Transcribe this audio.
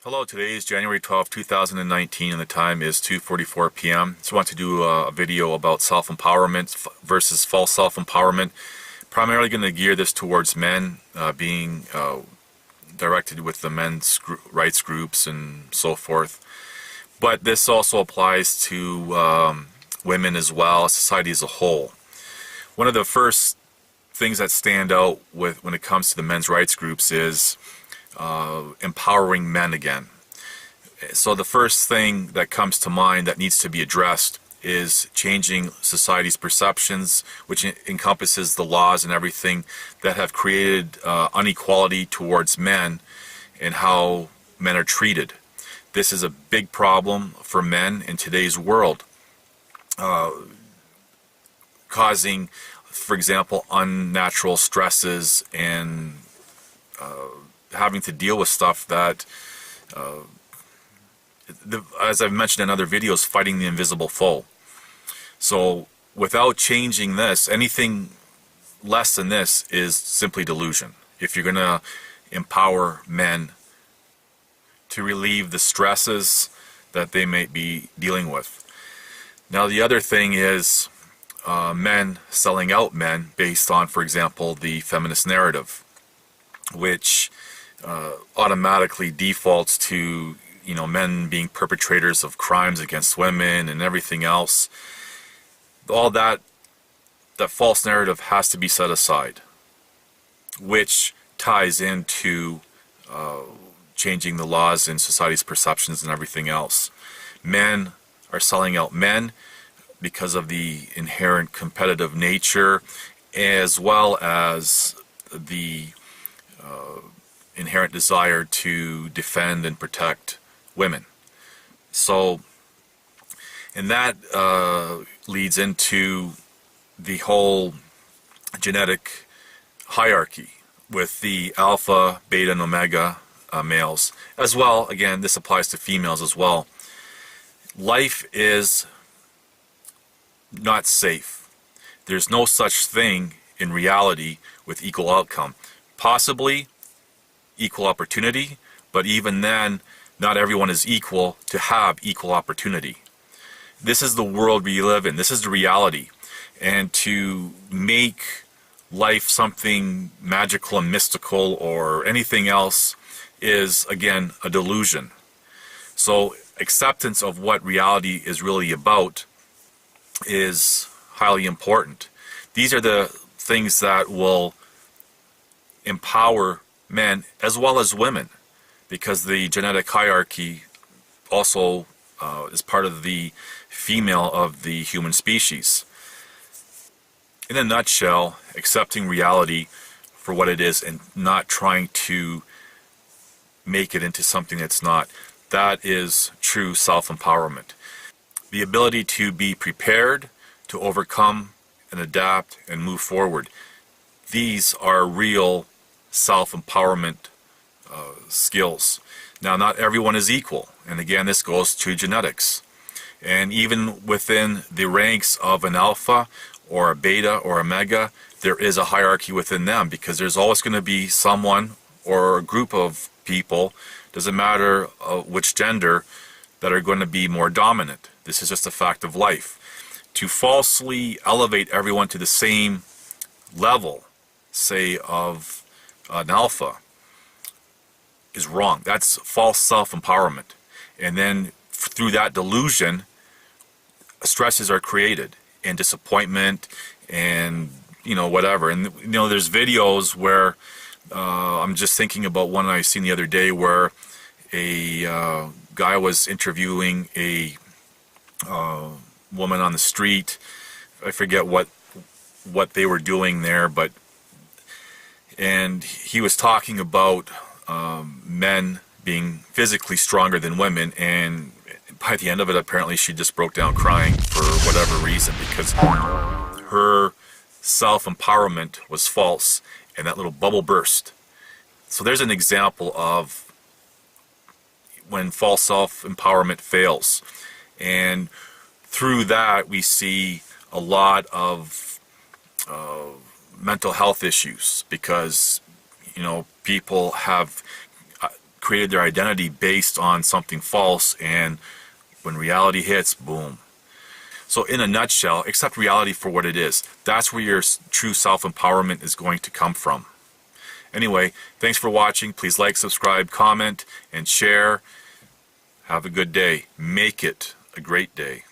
Hello, today is January 12, 2019, and the time is 2:44 p.m. Just want to do a video about self-empowerment versus false self-empowerment. Primarily going to gear this towards men, being directed with the men's rights groups and so forth. But this also applies to women as well, society as a whole. One of the first things that stand out when it comes to the men's rights groups is empowering men again. So the first thing that comes to mind that needs to be addressed is changing society's perceptions, which encompasses the laws and everything that have created inequality towards men and how men are treated. This is a big problem for men in today's world, causing, for example, unnatural stresses and having to deal with stuff that, as I've mentioned in other videos, fighting the invisible foe. So without changing this, anything less than this is simply delusion. If you're going to empower men to relieve the stresses that they may be dealing with. Now the other thing is men selling out men based on, for example, the feminist narrative, which automatically defaults to, men being perpetrators of crimes against women and everything else. All that false narrative has to be set aside, which ties into changing the laws and society's perceptions and everything else. Men are selling out men because of the inherent competitive nature, as well as the inherent desire to defend and protect women. So, and that leads into the whole genetic hierarchy with the alpha, beta, and omega males. As well, again, this applies to females as well. Life is not safe. There's no such thing in reality with equal outcome. Possibly equal opportunity, but even then, not everyone is equal to have equal opportunity. This is the world we live in. This is the reality. And to make life something magical and mystical or anything else is, again, a delusion. So acceptance of what reality is really about is highly important. These are the things that will empower men as well as women, because the genetic hierarchy also is part of the female of the human species. In a nutshell, accepting reality for what it is and not trying to make it into something that's not, that is true self-empowerment. The ability to be prepared, to overcome and adapt and move forward. These are real self-empowerment skills. Now, not everyone is equal, and again, this goes to genetics. And even within the ranks of an alpha or a beta or a omega, there is a hierarchy within them, because there's always going to be someone or a group of people, doesn't matter which gender, that are going to be more dominant. This is just a fact of life. To falsely elevate everyone to the same level, say, of an alpha, is wrong. That's false self-empowerment. And then through that delusion, stresses are created, and disappointment, and whatever. And there's videos where I'm just thinking about one I seen the other day where a guy was interviewing a woman on the street. I forget what they were doing there, and he was talking about men being physically stronger than women, and by the end of it, apparently she just broke down crying for whatever reason, because her self-empowerment was false, and that little bubble burst. So there's an example of when false self-empowerment fails. And through that, we see a lot of mental health issues, because people have created their identity based on something false, and when reality hits, boom. So in a nutshell, accept reality for what it is. That's where your true self-empowerment is going to come from. Anyway, thanks for watching. Please like, subscribe, comment, and share. Have a good day. Make it a great day.